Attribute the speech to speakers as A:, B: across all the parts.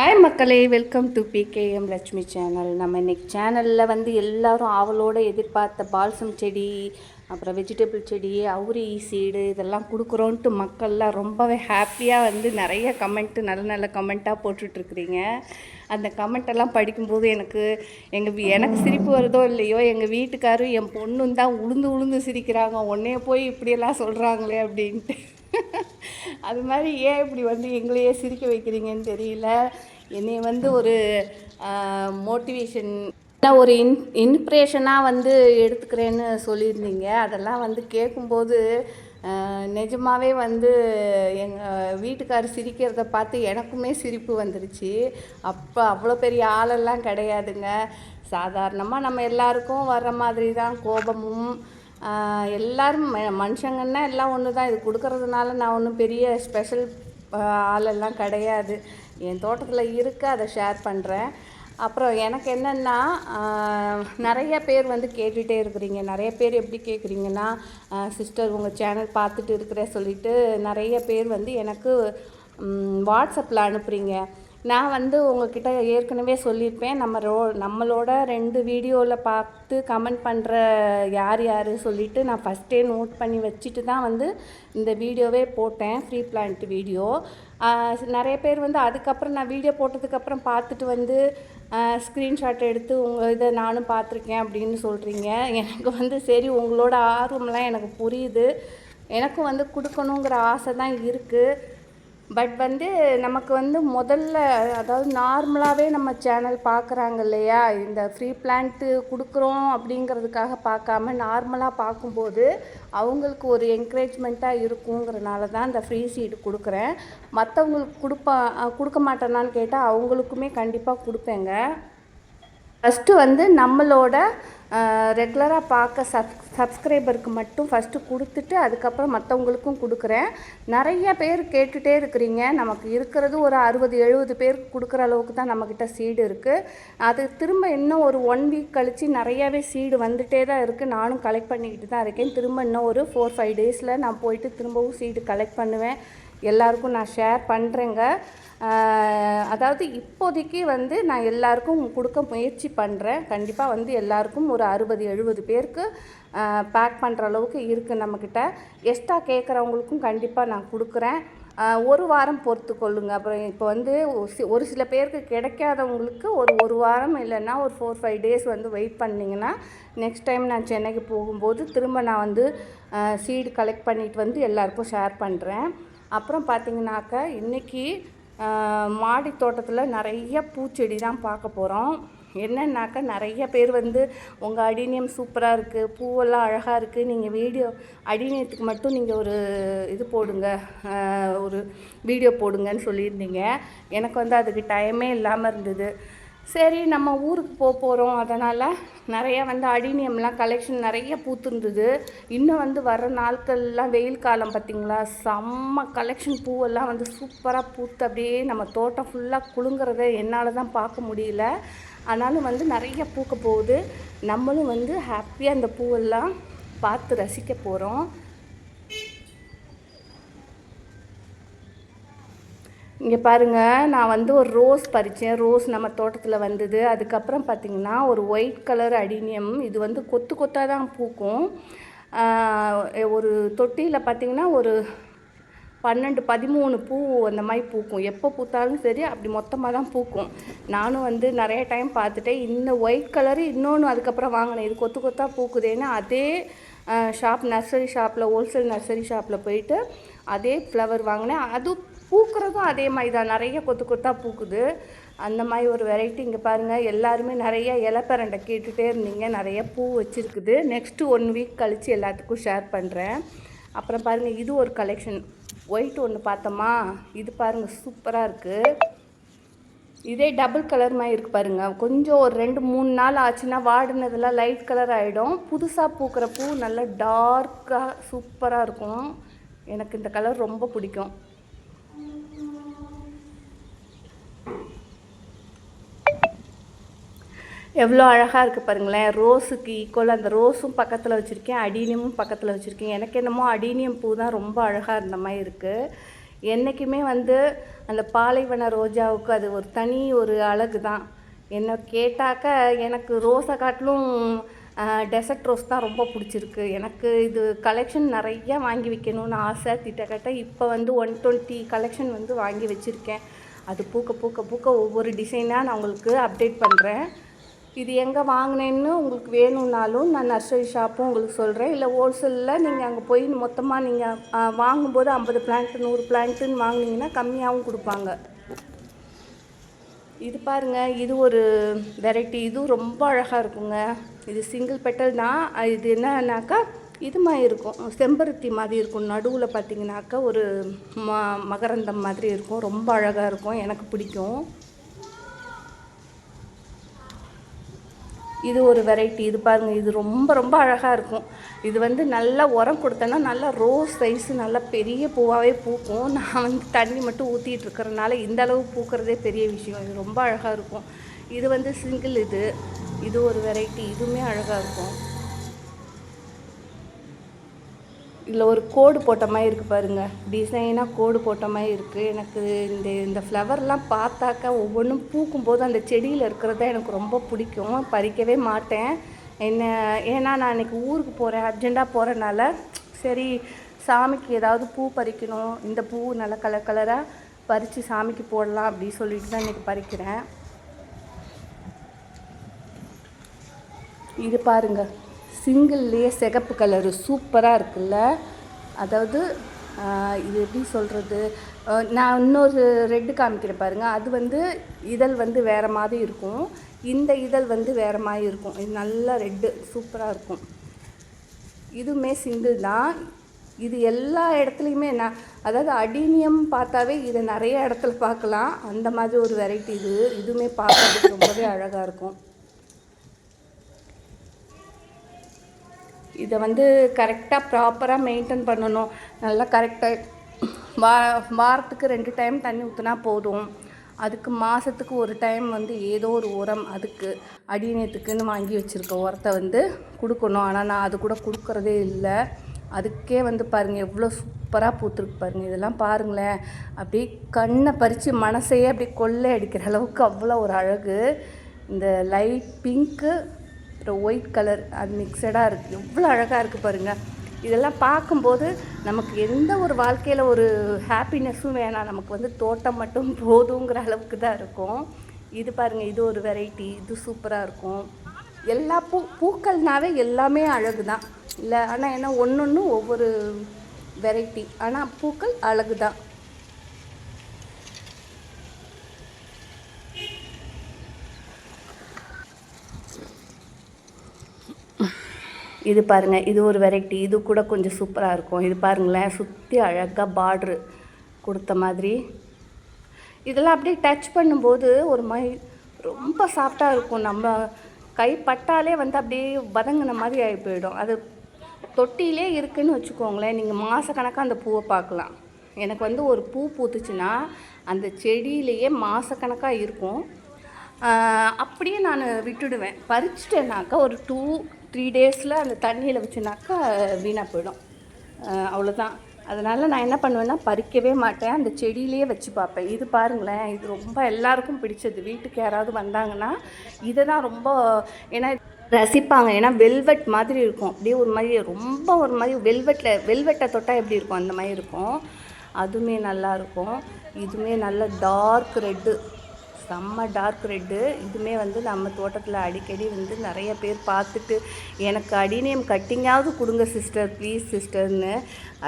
A: Hi மக்களே, welcome to PKM Lakshmi channel. நம்ம இன்றைக்கி சேனலில் வந்து எல்லோரும் ஆவலோடு எதிர்பார்த்த பால்சம் செடி, அப்புறம் வெஜிடபிள் செடி, அவுரி சீடு இதெல்லாம் கொடுக்குறோன்ட்டு மக்கள்லாம் ரொம்பவே ஹாப்பியாக வந்து நிறைய கமெண்ட்டு நல்ல நல்ல கமெண்ட்டாக போட்டுட்ருக்குறீங்க. அந்த கமெண்ட்டெல்லாம் படிக்கும்போது எனக்கு சிரிப்பு வருதோ இல்லையோ, எங்கள் வீட்டுக்காரும் என் பொண்ணும் தான் உளுந்து உளுந்து சிரிக்கிறாங்க. உன்னைய போய் இப்படியெல்லாம் சொல்கிறாங்களே அப்படின்ட்டு. அது மாதிரி ஏன் இப்படி வந்து எங்களையே சிரிக்க வைக்கிறீங்கன்னு தெரியல. என்னை வந்து ஒரு மோட்டிவேஷன் ஒரு இன்ஸ்பிரேஷனாக வந்து எடுத்துக்கிறேன்னு சொல்லியிருந்தீங்க. அதெல்லாம் வந்து கேட்கும்போது நிஜமாகவே வந்து எங்கள் வீட்டுக்காரர் சிரிக்கிறத பார்த்து எனக்குமே சிரிப்பு வந்துடுச்சு. அப்போ அவ்வளோ பெரிய ஆளெல்லாம் கிடையாதுங்க. சாதாரணமாக நம்ம எல்லாருக்கும் வர்ற மாதிரி தான் கோபமும். எல்லோரும் மனுஷங்கன்னா எல்லாம் ஒன்று தான். இது கொடுக்கறதுனால நான் ஒன்றும் பெரிய ஸ்பெஷல் ஆளெல்லாம் கிடையாது. என் தோட்டத்தில் இருக்க அதை ஷேர் பண்ணுறேன். அப்புறம் எனக்கு என்னென்னா, நிறைய பேர் வந்து கேட்டுகிட்டே இருக்கிறீங்க. நிறைய பேர் எப்படி கேட்குறீங்கன்னா, சிஸ்டர் உங்கள் சேனல் பார்த்துட்டு இருக்கிறேன் சொல்லிவிட்டு நிறைய பேர் வந்து எனக்கு வாட்ஸ்அப்பில் அனுப்புகிறீங்க. நான் வந்து உங்கள்கிட்ட ஏற்கனவே சொல்லியிருப்பேன், நம்மளோட 2 வீடியோவில் பார்த்து கமெண்ட் பண்ணுற யார் யார் சொல்லிவிட்டு நான் ஃபஸ்ட்டே நோட் பண்ணி வச்சுட்டு தான் வந்து இந்த வீடியோவே போட்டேன், ஃப்ரீ பிளான்ட் வீடியோ. நிறைய பேர் வந்து அதுக்கப்புறம் நான் வீடியோ போட்டதுக்கப்புறம் பார்த்துட்டு வந்து ஸ்க்ரீன்ஷாட் எடுத்து உங்கள் இதை நானும் பார்த்துருக்கேன் அப்படின்னு சொல்கிறீங்க. எனக்கு வந்து சரி, உங்களோட ஆர்வம்லாம் எனக்கு புரியுது. எனக்கும் வந்து கொடுக்கணுங்கிற ஆசை தான் இருக்குது. பட் வந்து நமக்கு வந்து முதல்ல, அதாவது நார்மலாகவே நம்ம சேனல் பார்க்குறாங்க இல்லையா, இந்த ஃப்ரீ பிளான்ட்டு கொடுக்குறோம் அப்படிங்கிறதுக்காக பார்க்காம நார்மலாக பார்க்கும்போது அவங்களுக்கு ஒரு என்கரேஜ்மெண்ட்டாக இருக்குங்கிறனால தான் இந்த ஃப்ரீ சீடு கொடுக்குறேன். மற்றவங்களுக்கு கொடுக்க மாட்டேனான்னு கேட்டால் அவங்களுக்குமே கண்டிப்பாக கொடுப்பேங்க. ஃபஸ்ட்டு வந்து நம்மளோட ரெகுலராக பார்க்க சப்ஸ்கிரைபருக்கு மட்டும் ஃபஸ்ட்டு கொடுத்துட்டு அதுக்கப்புறம் மற்றவங்களுக்கும் கொடுக்குறேன். நிறைய பேர் கேட்டுகிட்டே இருக்கிறீங்க. நமக்கு இருக்கிறது ஒரு 60-70 பேருக்கு கொடுக்குற அளவுக்கு தான் நம்மக்கிட்ட சீடு இருக்குது. அது திரும்ப இன்னும் ஒரு 1 வீக் கழித்து நிறையாவே சீடு வந்துகிட்டே தான் இருக்குது. நானும் கலெக்ட் பண்ணிக்கிட்டு தான் இருக்கேன். திரும்ப இன்னும் ஒரு 4-5 டேஸில் நான் போயிட்டு திரும்பவும் சீடு கலெக்ட் பண்ணுவேன். எல்லாருக்கும் நான் ஷேர் பண்ணுறேங்க. அதாவது இப்போதைக்கு வந்து நான் எல்லாருக்கும் கொடுக்க முயற்சி பண்ணுறேன். கண்டிப்பாக வந்து எல்லாருக்கும் ஒரு 60-70 பேருக்கு பேக் பண்ணுற அளவுக்கு இருக்குது நம்மக்கிட்ட. எக்ஸ்ட்ரா கேட்குறவங்களுக்கும் கண்டிப்பாக நான் கொடுக்குறேன். ஒரு வாரம் பொறுத்துக்கொள்ளுங்க. அப்புறம் இப்போ வந்து ஒரு சில பேருக்கு கிடைக்காதவங்களுக்கு ஒரு வாரம் இல்லைன்னா ஒரு 4-5 டேஸ் வந்து வெயிட் பண்ணிங்கன்னா நெக்ஸ்ட் டைம் நான் சென்னைக்கு போகும்போது திரும்ப நான் வந்து சீடு கலெக்ட் பண்ணிட்டு வந்து எல்லாருக்கும் ஷேர் பண்ணுறேன். அப்புறம் பார்த்திங்கனாக்கா இன்றைக்கி மாடி தோட்டத்தில் நிறைய பூச்செடி தான் பார்க்க போகிறோம். என்னன்னாக்கா நிறைய பேர் வந்து உங்கள் அடினியம் சூப்பராக இருக்குது, பூவெல்லாம் அழகாக இருக்குது, நீங்கள் வீடியோ அடினியத்துக்கு மட்டும் நீங்கள் ஒரு இது போடுங்க, ஒரு வீடியோ போடுங்கன்னு சொல்லியிருந்தீங்க. எனக்கு வந்து அதுக்கு டைமே இல்லாமல் இருந்தது. சரி, நம்ம ஊருக்கு போகிறோம், அதனால் நிறையா வந்து அடினியம்லாம் கலெக்ஷன் நிறைய பூத்துருந்தது. இன்னும் வந்து வர்ற நாட்கள்லாம் வெயில் காலம் பார்த்திங்களா, செம்ம கலெக்ஷன் பூவெல்லாம் வந்து சூப்பராக பூத்து அப்படியே நம்ம தோட்டம் ஃபுல்லாக குலுங்கிறத என்னால் தான் பார்க்க முடியல. ஆனாலும் வந்து நிறைய பூக்க போகுது. நம்மளும் வந்து ஹாப்பியாக அந்த பூவெல்லாம் பார்த்து ரசிக்க போகிறோம். இங்கே பாருங்கள், நான் வந்து ஒரு ரோஸ் பறித்தேன். ரோஸ் நம்ம தோட்டத்தில் வந்தது. அதுக்கப்புறம் பார்த்திங்கன்னா ஒரு ஒயிட் கலர் அடினியம். இது வந்து கொத்து கொத்தாக தான் பூக்கும். ஒரு தொட்டியில் பார்த்திங்கன்னா ஒரு 12-13 பூ அந்த மாதிரி பூக்கும். எப்போ பூத்தாலும் சரி அப்படி மொத்தமாக தான் பூக்கும். நானும் வந்து நிறைய டைம் பார்த்துட்டேன். இந்த ஒயிட் கலரு இன்னொன்று அதுக்கப்புறம் வாங்கினேன். இது கொத்து கொத்தாக பூக்குதேன்னு அதே நர்சரி ஷாப்பில், ஹோல்சேல் நர்சரி ஷாப்பில் போயிட்டு அதே ஃப்ளவர் வாங்கினேன். அது பூக்கிறதும் அதே மாதிரி தான், நிறைய கொத்து கொத்தாக பூக்குது. அந்த மாதிரி ஒரு வெரைட்டி. இங்கே பாருங்கள், எல்லாருமே நிறைய இலப்பரண்டை கேட்டுகிட்டே இருந்தீங்க. நிறைய பூ வச்சுருக்குது. நெக்ஸ்ட்டு 1 வீக் கழித்து எல்லாத்துக்கும் ஷேர் பண்ணுறேன். அப்புறம் பாருங்கள், இது ஒரு கலெக்ஷன். ஒயிட் ஒன்று பார்த்தோமா, இது பாருங்கள் சூப்பராக இருக்குது. இதே டபுள் கலர் மாதிரி இருக்குது பாருங்கள். கொஞ்சம் ஒரு 2-3 நாள் ஆச்சுன்னா வாடினதெல்லாம் லைட் கலர் ஆகிடும். புதுசாக பூக்கிற பூ நல்லா டார்க்காக சூப்பராக இருக்கும். எனக்கு இந்த கலர் ரொம்ப பிடிக்கும். எவ்வளோ அழகாக இருக்குது பாருங்களேன். ரோஸுக்கு ஈக்குவலாக அந்த ரோஸும் பக்கத்தில் வச்சுருக்கேன், அடீனியமும் பக்கத்தில் வச்சுருக்கேன். எனக்கு என்னமோ அடீனியம் பூ தான் ரொம்ப அழகாக இருந்த மாதிரி இருக்குது. என்றைக்குமே வந்து அந்த பாலைவன ரோஜாவுக்கு அது ஒரு தனி ஒரு அழகு தான். என்ன கேட்டாக்க எனக்கு ரோஸை காட்டிலும் டெசர்ட் ரோஸ் தான் ரொம்ப பிடிச்சிருக்கு. எனக்கு இது கலெக்ஷன் நிறையா வாங்கி வைக்கணும்னு ஆசை திட்டக்கட்ட. இப்போ வந்து 120 கலெக்ஷன் வந்து வாங்கி வச்சுருக்கேன். அது பூக்க பூக்க பூக்க ஒவ்வொரு டிசைனாக நான் உங்களுக்கு அப்டேட் பண்ணுறேன். இது எங்கே வாங்கினேன்னு உங்களுக்கு வேணும்னாலும் நான் நர்சரி ஷாப்பும் உங்களுக்கு சொல்கிறேன். இல்லை ஹோல்சேலில் நீங்கள் அங்கே போய் மொத்தமாக நீங்கள் வாங்கும்போது 50 பிளான்ட் 100 பிளான்ட்டுன்னு வாங்கினீங்கன்னா கம்மியாகவும் கொடுப்பாங்க. இது பாருங்கள், இது ஒரு வெரைட்டி. இதுவும் ரொம்ப அழகாக இருக்குங்க. இது சிங்கிள் பெட்டல் தான். இது என்னன்னாக்கா இது மாதிரி இருக்கும், செம்பருத்தி மாதிரி இருக்கும். நடுவில் பார்த்திங்கனாக்கா ஒரு மகரந்தம் மாதிரி இருக்கும். ரொம்ப அழகாக இருக்கும், எனக்கு பிடிக்கும். இது ஒரு வெரைட்டி. இது பாருங்கள், இது ரொம்ப ரொம்ப அழகாக இருக்கும். இது வந்து நல்லா உரம் கொடுத்தேன்னா நல்லா ரோஸ் சைஸு நல்லா பெரிய பூவாகவே பூக்கும். நான் வந்து தண்ணி மட்டும் ஊற்றிட்டு இருக்கிறனால இந்த அளவு பூக்கிறதே பெரிய விஷயம். இது ரொம்ப அழகாக இருக்கும். இது வந்து சிங்கிள். இது ஒரு வெரைட்டி. இதுவுமே அழகாக இருக்கும். இதில் ஒரு கோடு போட்ட மாதிரி இருக்குது பாருங்கள், டிசைனாக கோடு போட்ட மாதிரி இருக்குது. எனக்கு இந்த ஃப்ளவர்லாம் பார்த்தாக்கா ஒவ்வொன்றும் பூக்கும்போது அந்த செடியில் இருக்கிறத எனக்கு ரொம்ப பிடிக்கும். பறிக்கவே மாட்டேன். ஏன்னா நான் இன்றைக்கி ஊருக்கு போகிறேன், அர்ஜெண்ட்டாக போகிறனால சரி சாமிக்கு ஏதாவது பூ பறிக்கணும், இந்த பூ நல்லா கலர் கலராக பறித்து சாமிக்கு போடலாம் அப்படின்னு சொல்லிட்டு தான் இன்றைக்கி பறிக்கிறேன். இது பாருங்கள், சிங்கிள்லேயே சிகப்பு கலரு சூப்பராக இருக்குல்ல. அதாவது இது எப்படி சொல்கிறது, நான் இன்னொரு ரெட்டு காமிக்கிறேன் பாருங்கள். அது வந்து இதழ் வந்து வேறு மாதிரி இருக்கும், இந்த இதழ் வந்து வேறு மாதிரி இருக்கும். இது நல்லா ரெட்டு சூப்பராக இருக்கும். இதுவுமே சிங்கிள் தான். இது எல்லா இடத்துலையுமே அதாவது அடீனியம் பார்த்தாவே இதை நிறைய இடத்துல பார்க்கலாம். அந்த மாதிரி ஒரு வெரைட்டி. இதுவுமே பார்க்கறதுக்கு ரொம்பவே அழகாக இருக்கும். இதை வந்து கரெக்டாக ப்ராப்பராக மெயின்டைன் பண்ணணும். நல்லா கரெக்டாக வாரத்துக்கு 2 டைம் தண்ணி ஊற்றினா போதும். அதுக்கு மாதத்துக்கு ஒரு டைம் வந்து ஏதோ ஒரு உரம் அதுக்கு அடிநேத்துக்குன்னு வாங்கி வச்சுருக்க உரத்தை வந்து கொடுக்கணும். ஆனால் நான் அது கூட கொடுக்குறதே இல்லை. அதுக்கே வந்து பாருங்கள் எவ்வளோ சூப்பராக பூத்துருக்கு பாருங்கள். இதெல்லாம் பாருங்களேன், அப்படியே கண்ணை பறித்து மனசையே அப்படியே கொள்ளை அடிக்கிற அளவுக்கு அவ்வளோ ஒரு அழகு. இந்த லைட் பிங்க்கு அப்புறம் ஒயிட் கலர் அது மிக்சடாக இருக்குது. எவ்வளோ அழகாக இருக்குது பாருங்கள். இதெல்லாம் பார்க்கும்போது நமக்கு எந்த ஒரு வாழ்க்கையில் ஒரு ஹாப்பினஸ்ஸும் வேணாம், நமக்கு வந்து தோட்டம் மட்டும் போதுங்கிற அளவுக்கு தான் இருக்கும். இது பாருங்கள், இது ஒரு வெரைட்டி. இது சூப்பராக இருக்கும். எல்லா பூக்கள்னாவே எல்லாமே அழகு தான் இல்லை. ஆனால் என்ன ஒன்று ஒவ்வொரு வெரைட்டி, ஆனால் பூக்கள் அழகு தான். இது பாருங்கள், இது ஒரு வெரைட்டி. இது கூட கொஞ்சம் சூப்பராக இருக்கும். இது பாருங்களேன், சுற்றி அழகாக பார்ட்ரு கொடுத்த மாதிரி. இதெல்லாம் அப்படியே டச் பண்ணும்போது ஒரு மாதிரி ரொம்ப சாஃப்டாக இருக்கும். நம்ம கை பட்டாலே வந்து அப்படியே வதங்கின மாதிரி ஆகி போயிடும். அது தொட்டியிலே இருக்குதுன்னு வச்சுக்கோங்களேன், நீங்கள் மாதக்கணக்காக அந்த பூவை பார்க்கலாம். எனக்கு வந்து ஒரு பூ பூத்துச்சுன்னா அந்த செடியிலேயே மாதக்கணக்காக இருக்கும். அப்படியே நான் விட்டுடுவேன். பறிச்சிட்டேனாக்கா ஒரு 2-3 டேஸில் அந்த தண்ணியில் வச்சுனாக்கா வீணாக போயிடும். அவ்வளோதான். அதனால் நான் என்ன பண்ணுவேன்னா பறிக்கவே மாட்டேன், அந்த செடியிலேயே வச்சு பார்ப்பேன். இது பாருங்களேன், இது ரொம்ப எல்லாருக்கும் பிடிச்சது. வீட்டுக்கு யாராவது வந்தாங்கன்னா இதை தான் ரொம்ப ஏன்னா ரசிப்பாங்க. ஏன்னா வெல்வெட் மாதிரி இருக்கும். அப்படியே ஒரு மாதிரி ரொம்ப ஒரு மாதிரி வெல்வெட்டை தொட்டால் எப்படி இருக்கும் அந்த மாதிரி இருக்கும். அதுவுமே நல்லாயிருக்கும். இதுவுமே நல்ல டார்க் ரெட்டு, செம்ம டார்க் ரெட்டு. இதுவுமே வந்து நம்ம தோட்டத்தில் அடிக்கடி வந்து நிறைய பேர் பார்த்துட்டு எனக்கு அடினியம் கட்டிங்காவது கொடுங்க சிஸ்டர் ப்ளீஸ் சிஸ்டர்னு.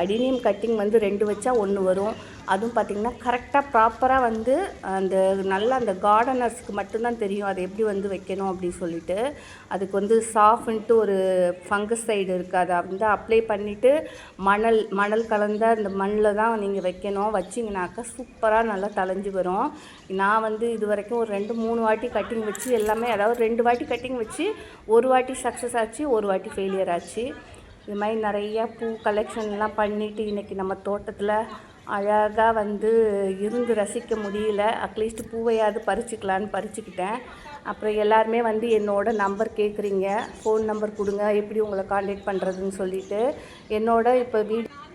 A: அடினியம் கட்டிங் வந்து 2 வச்சா 1 வரும். அதுவும் பார்த்திங்கன்னா கரெக்டாக ப்ராப்பராக வந்து அந்த நல்ல அந்த கார்டனர்ஸ்க்கு மட்டும்தான் தெரியும் அதை எப்படி வந்து வைக்கணும் அப்படின்னு சொல்லிட்டு. அதுக்கு வந்து சாஃப்ன்ட்டு ஒரு ஃபங்கசைடு இருக்குது, அதை வந்து அப்ளை பண்ணிவிட்டு மணல் கலந்த அந்த மண்ணில் தான் நீங்கள் வைக்கணும். வச்சிங்கனாக்கா சூப்பராக நல்லா தளைஞ்சு வரும். நான் வந்து இது வரைக்கும் ஒரு 2-3 வாட்டி கட்டிங் வச்சு எல்லாமே, அதாவது 2 வாட்டி கட்டிங் வச்சு 1 வாட்டி சக்ஸஸ் ஆச்சு, 1 வாட்டி ஃபெயிலியர் ஆச்சு. இது மாதிரி நிறையா பூ கலெக்ஷன்லாம் பண்ணிவிட்டு இன்றைக்கி நம்ம தோட்டத்தில் அழகாக வந்து இருந்து ரசிக்க முடியல. அட்லீஸ்ட் பூவையாவது பறிச்சுக்கலான்னு பறிச்சுக்கிட்டேன். அப்புறம் எல்லாருமே வந்து என்னோட நம்பர் கேட்குறீங்க, ஃபோன் நம்பர் கொடுங்க எப்படி உங்களை காண்டாக்ட் பண்ணுறதுன்னு சொல்லிவிட்டு. என்னோட இப்போ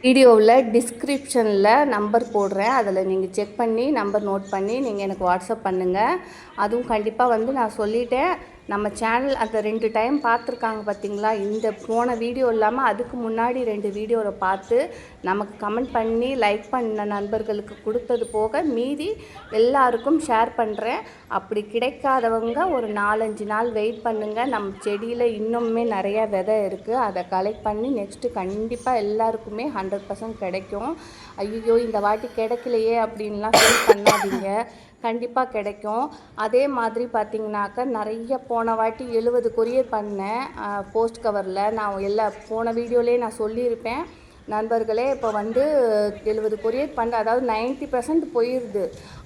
A: வீடியோவில் டிஸ்கிரிப்ஷனில் நம்பர் போடுறேன், அதில் நீங்கள் செக் பண்ணி நம்பர் நோட் பண்ணி நீங்கள் எனக்கு வாட்ஸ்அப் பண்ணுங்கள். அதுவும் கண்டிப்பாக வந்து நான் சொல்லிட்டேன், நம்ம சேனல் அந்த 2 டைம் பார்த்துருக்காங்க பார்த்தீங்களா, இந்த போன வீடியோ இல்லாமல் அதுக்கு முன்னாடி 2 வீடியோவில் பார்த்து நமக்கு கமெண்ட் பண்ணி லைக் பண்ண நண்பர்களுக்கு கொடுத்தது போக மீதி எல்லாருக்கும் ஷேர் பண்ணுறேன். அப்படி கிடைக்காதவங்க ஒரு 4-5 நாள் வெயிட் பண்ணுங்கள். நம்ம செடியில் இன்னுமே நிறையா விதை இருக்குது, அதை கலெக்ட் பண்ணி நெக்ஸ்ட்டு கண்டிப்பாக எல்லாருக்குமே 100% கிடைக்கும். ஐயோ இந்த வாட்டி கிடைக்கலையே அப்படின்லாம் ஃபீல் பண்ணாதீங்க, கண்டிப்பாக கிடைக்கும். அதே மாதிரி பார்த்திங்கனாக்கா நிறைய போன வாட்டி 70 கொரியர் பண்ணேன் போஸ்ட் கவரில். நான் போன வீடியோலேயே நான் சொல்லியிருப்பேன் நண்பர்களே. இப்போ வந்து 70 கொரியர் பண்ண, அதாவது 90% போயிடுது,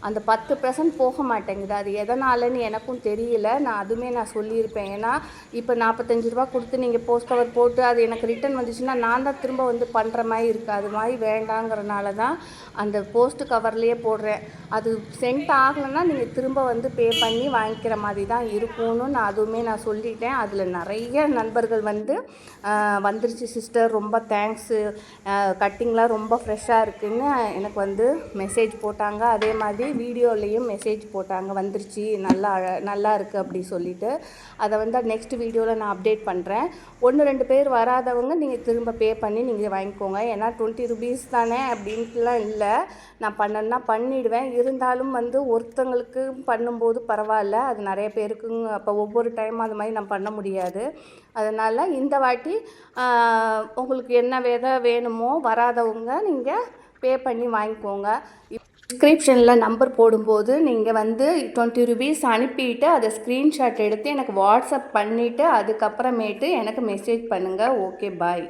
A: அந்த 10% போக மாட்டேங்குது. அது எதனாலன்னு எனக்கும் தெரியல. நான் சொல்லியிருப்பேன். ஏன்னா இப்போ 45 ரூபா கொடுத்து நீங்கள் போஸ்ட் கவர் போட்டு அது எனக்கு ரிட்டன் வந்துச்சுன்னா நான் தான் திரும்ப வந்து பண்ணுற மாதிரி இருக்குது. அது மாதிரி வேண்டாங்கிறனால தான் அந்த போஸ்ட் கவர்லேயே போடுறேன். அது சென்ட் ஆகலைன்னா நீங்கள் திரும்ப வந்து பே பண்ணி வாங்கிக்கிற மாதிரி தான் இருக்கும்னு நான் சொல்லிட்டேன். அதில் நிறைய நண்பர்கள் வந்து வந்துருச்சு சிஸ்டர், ரொம்ப தேங்க்ஸு, கட்டிங்லாம் ரொம்ப ஃப்ரெஷ்ஷாக இருக்குதுன்னு எனக்கு வந்து மெசேஜ் போட்டாங்க. அதே மாதிரி வீடியோலேயும் மெசேஜ் போட்டாங்க, வந்துருச்சு நல்லா இருக்குது அப்படி சொல்லிவிட்டு. அதை வந்து நெக்ஸ்ட் வீடியோவில் நான் அப்டேட் பண்ணுறேன். 1-2 பேர் வராதவங்க நீங்கள் திரும்ப பே பண்ணி நீங்கள் வாங்கிக்கோங்க. ஏன்னா 20 ருபீஸ் தானே அப்படின்ட்டுலாம் இல்லை, நான் பண்ணணுன்னா பண்ணிவிடுவேன். இருந்தாலும் வந்து ஒருத்தங்களுக்கு பண்ணும்போது பரவாயில்ல, அது நிறைய பேருக்குங்க. அப்போ ஒவ்வொரு டைமும் அது மாதிரி நான் பண்ண முடியாது. அதனால் இந்த வாட்டி உங்களுக்கு என்ன விதை வேணுமோ வராதவங்க நீங்கள் பே பண்ணி வாங்கிக்கோங்க. டிஸ்கிரிப்ஷனில் நம்பர் போடும்போது நீங்கள் வந்து 20 ருபீஸ் அனுப்பிட்டு அதை ஸ்க்ரீன்ஷாட் எடுத்து எனக்கு வாட்ஸ்அப் பண்ணிவிட்டு அதுக்கப்புறமேட்டு எனக்கு மெசேஜ் பண்ணுங்கள். ஓகே, பாய்.